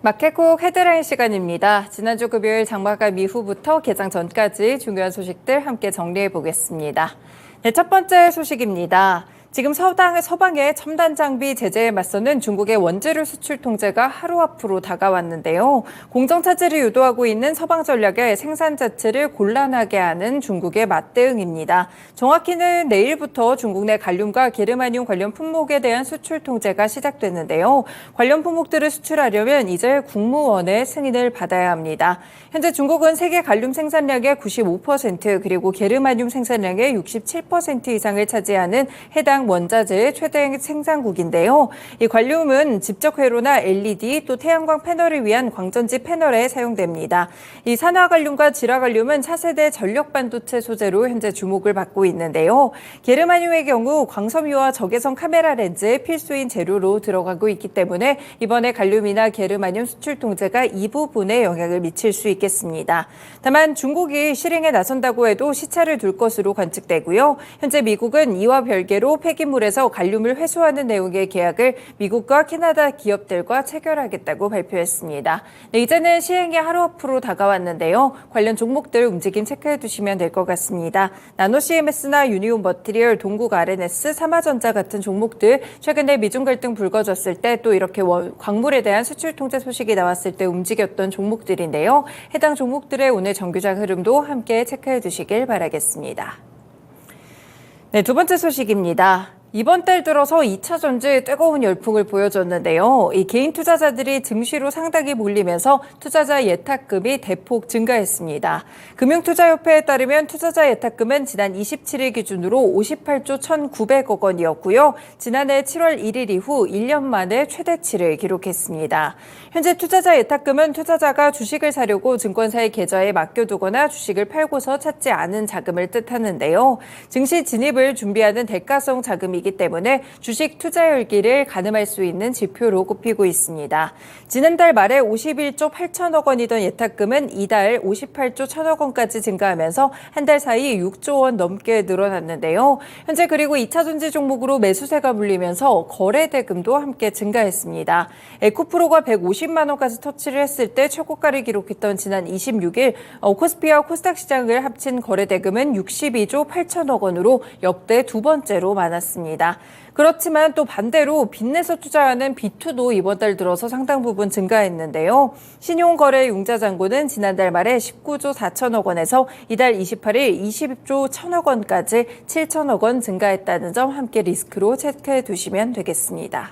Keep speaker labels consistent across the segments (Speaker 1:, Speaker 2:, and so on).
Speaker 1: 마켓콕 헤드라인 시간입니다. 지난주 금요일 장마감 이후부터 개장 전까지 중요한 소식들 함께 정리해 보겠습니다. 네, 첫 번째 소식입니다. 지금 서방의 첨단 장비 제재에 맞서는 중국의 원재료 수출 통제가 하루 앞으로 다가왔는데요. 공정 차질을 유도하고 있는 서방 전략의 생산 자체를 곤란하게 하는 중국의 맞대응입니다. 정확히는 내일부터 중국 내 갈륨과 게르마늄 관련 품목에 대한 수출 통제가 시작됐는데요. 관련 품목들을 수출하려면 이제 국무원의 승인을 받아야 합니다. 현재 중국은 세계 갈륨 생산량의 95% 그리고 게르마늄 생산량의 67% 이상을 차지하는 해당 원자재의 최대 생산국인데요. 이 관륨은 집적 회로나 LED 또 태양광 패널을 위한 광전지 패널에 사용됩니다. 이 산화갈륨과 질화갈륨은 차세대 전력 반도체 소재로 현재 주목을 받고 있는데요. 게르마늄의 경우 광섬유와 적외선 카메라 렌즈의 필수인 재료로 들어가고 있기 때문에 이번에 갈륨이나 게르마늄 수출 통제가 이 부분에 영향을 미칠 수 있겠습니다. 다만 중국이 실행에 나선다고 해도 시차를 둘 것으로 관측되고요. 현재 미국은 이와 별개로 폐기물에서 갈륨을 회수하는 내용의 계약을 미국과 캐나다 기업들과 체결하겠다고 발표했습니다. 네, 이제는 시행이 하루 앞으로 다가왔는데요. 관련 종목들 움직임 체크해 두시면 될 것 같습니다. 나노 CMS나 유니온 머티리얼, 동국 RNS, 삼화전자 같은 종목들 최근에 미중 갈등 불거졌을 때 또 이렇게 광물에 대한 수출 통제 소식이 나왔을 때 움직였던 종목들인데요. 해당 종목들의 오늘 정규장 흐름도 함께 체크해 두시길 바라겠습니다. 네, 두 번째 소식입니다. 이번 달 들어서 2차 전지에 뜨거운 열풍을 보여줬는데요. 이 개인 투자자들이 증시로 상당히 몰리면서 투자자 예탁금이 대폭 증가했습니다. 금융투자협회에 따르면 투자자 예탁금은 지난 27일 기준으로 58조 1,900억 원이었고요. 지난해 7월 1일 이후 1년 만에 최대치를 기록했습니다. 현재 투자자 예탁금은 투자자가 주식을 사려고 증권사의 계좌에 맡겨두거나 주식을 팔고서 찾지 않은 자금을 뜻하는데요. 증시 진입을 준비하는 대가성 자금이 이기 때문에 주식 투자 열기를 가늠할 수 있는 지표로 꼽히고 있습니다. 지난달 말에 51조 8천억 원이던 예탁금은 이달 58조 1천억 원까지 증가하면서 한 달 사이 6조 원 넘게 늘어났는데요. 현재 그리고 2차 전지 종목으로 매수세가 물리면서 거래 대금도 함께 증가했습니다. 에코프로가 150만 원까지 터치를 했을 때 최고가를 기록했던 지난 26일 코스피와 코스닥 시장을 합친 거래 대금은 62조 8천억 원으로 역대 두 번째로 많았습니다. 그렇지만 또 반대로 빚내서 투자하는 B2도 이번 달 들어서 상당 부분 증가했는데요. 신용거래 융자잔고는 지난달 말에 19조 4천억 원에서 이달 28일 20조 1천억 원까지 7천억 원 증가했다는 점 함께 리스크로 체크해 두시면 되겠습니다.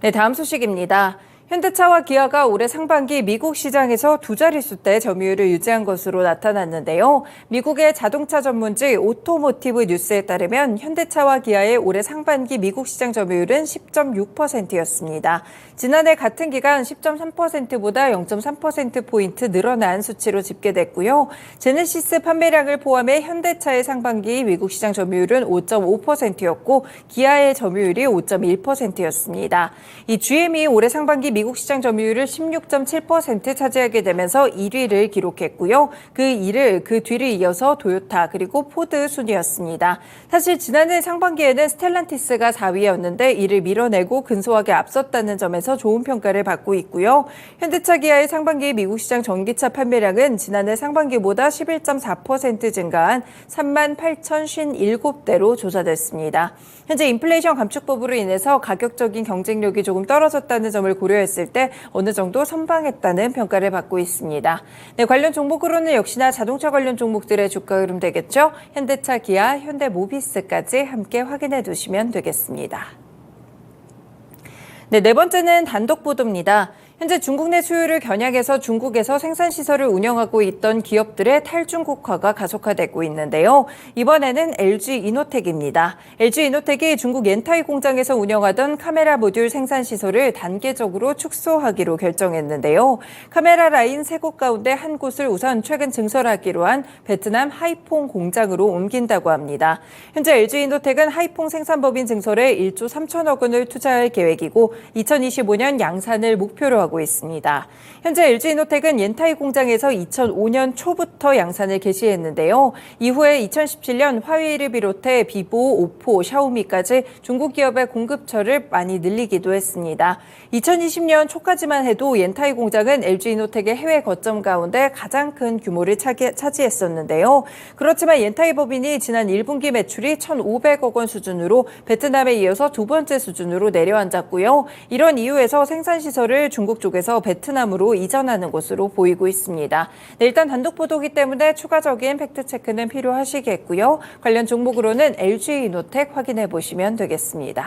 Speaker 1: 네, 다음 소식입니다. 현대차와 기아가 올해 상반기 미국 시장에서 두 자릿수대 점유율을 유지한 것으로 나타났는데요. 미국의 자동차 전문지 오토모티브 뉴스에 따르면 현대차와 기아의 올해 상반기 미국 시장 점유율은 10.6%였습니다. 지난해 같은 기간 10.3%보다 0.3%포인트 늘어난 수치로 집계됐고요. 제네시스 판매량을 포함해 현대차의 상반기 미국 시장 점유율은 5.5%였고 기아의 점유율이 5.1%였습니다. 이 GM이 올해 상반기 미국 시장 점유율을 16.7% 차지하게 되면서 1위를 기록했고요. 그 뒤를 이어서 도요타 그리고 포드 순이었습니다. 사실 지난해 상반기에는 스텔란티스가 4위였는데 이를 밀어내고 근소하게 앞섰다는 점에서 좋은 평가를 받고 있고요. 현대차 기아의 상반기 미국 시장 전기차 판매량은 지난해 상반기보다 11.4% 증가한 38,057대로 조사됐습니다. 현재 인플레이션 감축법으로 인해서 가격적인 경쟁력이 조금 떨어졌다는 점을 고려했을 때 어느 정도 선방했다는 평가를 받고 있습니다. 네, 관련 종목으로는 역시나 자동차 관련 종목들의 주가 흐름 되겠죠. 현대차, 기아, 현대모비스까지 함께 확인해 두시면 되겠습니다. 네, 네 번째는 단독 보도입니다. 현재 중국 내 수요를 겨냥해서 중국에서 생산시설을 운영하고 있던 기업들의 탈중국화가 가속화되고 있는데요. 이번에는 LG이노텍입니다. LG이노텍이 중국 옌타이 공장에서 운영하던 카메라 모듈 생산시설을 단계적으로 축소하기로 결정했는데요. 카메라 라인 3곳 가운데 한 곳을 우선 최근 증설하기로 한 베트남 하이퐁 공장으로 옮긴다고 합니다. 현재 LG이노텍은 하이퐁 생산법인 증설에 1조 3천억 원을 투자할 계획이고 2025년 양산을 목표로 보고하고 있습니다. 현재 LG이노텍은 옌타이 공장에서 2005년 초부터 양산을 개시했는데요. 이후에 2017년 화웨이를 비롯해 비보, 오포, 샤오미까지 중국 기업의 공급처를 많이 늘리기도 했습니다. 2020년 초까지만 해도 옌타이 공장은 LG이노텍의 해외 거점 가운데 가장 큰 규모를 차지했었는데요. 그렇지만 옌타이 법인이 지난 1분기 매출이 1,500억 원 수준으로 베트남에 이어서 두 번째 수준으로 내려앉았고요. 이런 이유에서 생산시설을 중국 쪽에서 베트남으로 이전하는 것으로 보이고 있습니다. 네, 일단 단독 보도기 때문에 추가적인 팩트체크는 필요하시겠고요. 관련 종목으로는 LG이노텍 확인해 보시면 되겠습니다.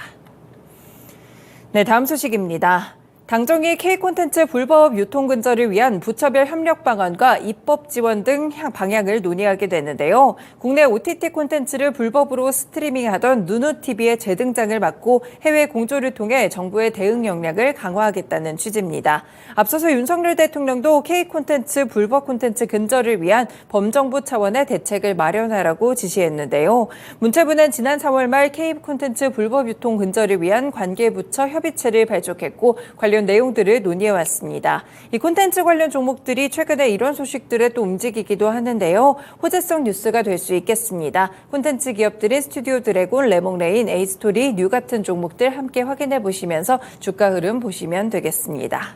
Speaker 1: 네, 다음 소식입니다. 당정이 K콘텐츠 불법 유통 근절을 위한 부처별 협력 방안과 입법 지원 등 방향을 논의하게 되는데요. 국내 OTT 콘텐츠를 불법으로 스트리밍하던 누누TV의 재등장을 막고 해외 공조를 통해 정부의 대응 역량을 강화하겠다는 취지입니다. 앞서서 윤석열 대통령도 K콘텐츠 불법 콘텐츠 근절을 위한 범정부 차원의 대책을 마련하라고 지시했는데요. 문체부는 지난 4월 말 K콘텐츠 불법 유통 근절을 위한 관계부처 협의체를 발족했고 관련 내용들을 논의해왔습니다. 이 콘텐츠 관련 종목들이 최근에 이런 소식들에 또 움직이기도 하는데요. 호재성 뉴스가 될 수 있겠습니다. 콘텐츠 기업들인 스튜디오 드래곤, 레몽레인, 에이스토리, 뉴 같은 종목들 함께 확인해 보시면서 주가 흐름 보시면 되겠습니다.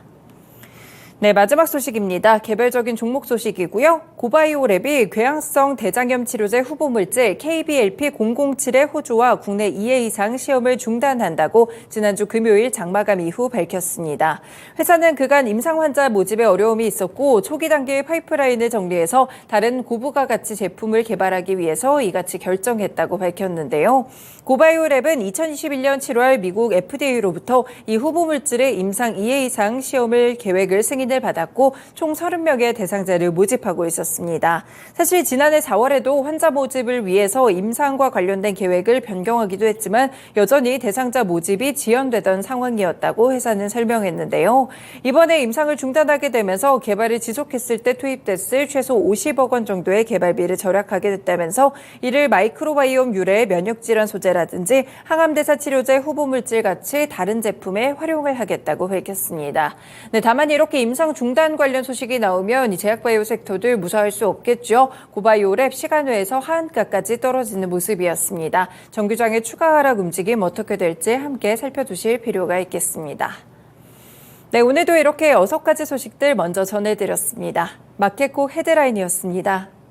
Speaker 1: 네, 마지막 소식입니다. 개별적인 종목 소식이고요. 고바이오랩이 궤양성 대장염 치료제 후보물질 KBLP007의 호주와 국내 2회 이상 시험을 중단한다고 지난주 금요일 장마감 이후 밝혔습니다. 회사는 그간 임상 환자 모집에 어려움이 있었고 초기 단계의 파이프라인을 정리해서 다른 고부가 가치 제품을 개발하기 위해서 이같이 결정했다고 밝혔는데요. 고바이오랩은 2021년 7월 미국 FDA로부터 이 후보물질의 임상 2회 이상 시험을 계획을 승인을 받았고 총 30명의 대상자를 모집하고 있었습니다. 사실 지난해 4월에도 환자 모집을 위해서 임상과 관련된 계획을 변경하기도 했지만 여전히 대상자 모집이 지연되던 상황이었다고 회사는 설명했는데요. 이번에 임상을 중단하게 되면서 개발을 지속했을 때 투입됐을 최소 50억 원 정도의 개발비를 절약하게 됐다면서 이를 마이크로바이옴 유래의 면역질환 소재라든지 항암대사 치료제 후보물질 같이 다른 제품에 활용을 하겠다고 밝혔습니다. 네, 다만 이렇게 임상 중단 관련 소식이 나오면 이 제약바이오 섹터들 무사할 수 없겠죠. 고바이오랩 시간외에서 하한가까지 떨어지는 모습이었습니다. 정규장의 추가 하락 움직임 어떻게 될지 함께 살펴두실 필요가 있겠습니다. 네, 오늘도 이렇게 6가지 소식들 먼저 전해드렸습니다. 마켓콕 헤드라인이었습니다.